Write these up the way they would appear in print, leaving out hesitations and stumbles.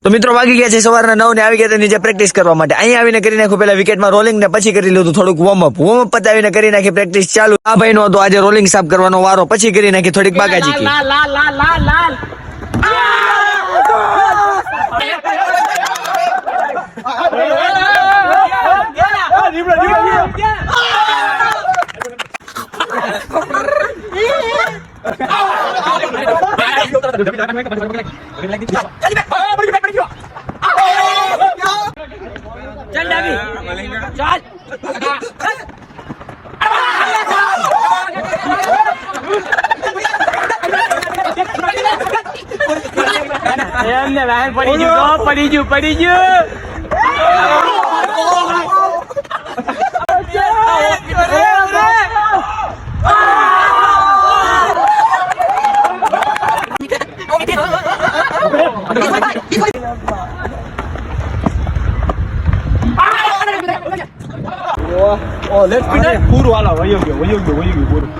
તો મિત્રો વાગી ગયા છે સવારના 9 ને આવી ગયા હતા નીચે પ્રેક્ટિસ કરવા માટે. અહીંયા આવીને કરી નાખ્યું પેલા વિકેટમાં રોલિંગ ને પછી કરી લીધું થોડુંક વોર્મઅપ પતાવીને કરી નાખી પ્રેક્ટિસ ચાલુ. આ ભાઈ નો હતો આજે રોલિંગ સાફ કરવાનો વારો, પછી કરી નાખી થોડીક બાગાજી. પડી ગયું લેટ્સ પીટ પૂરું હાલો વયો ગયો પૂરું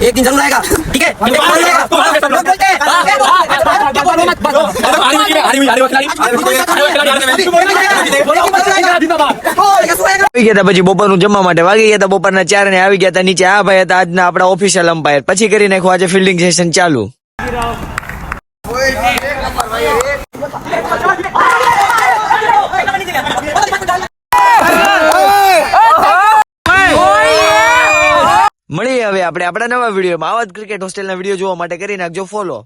एक दिन जरूर आएगा, ठीक है? આવી ગયા પછી બપોરનું જમવા માટે વાગી ગયા હતા બપોરના 4 ને આવી ગયા હતા નીચે. આ ભાઈ હતા આજના આપણા ઓફિશિયલ અમ્પાયર. પછી કરી નાખ્યું આજે ફિલ્ડિંગ સેશન ચાલુ. મળીએ હવે આપણે આપણા નવા વિડીયોમાં. આવા જ ક્રિકેટ હોસ્ટેલના વિડીયો જોવા માટે કરી નાખજો ફોલો.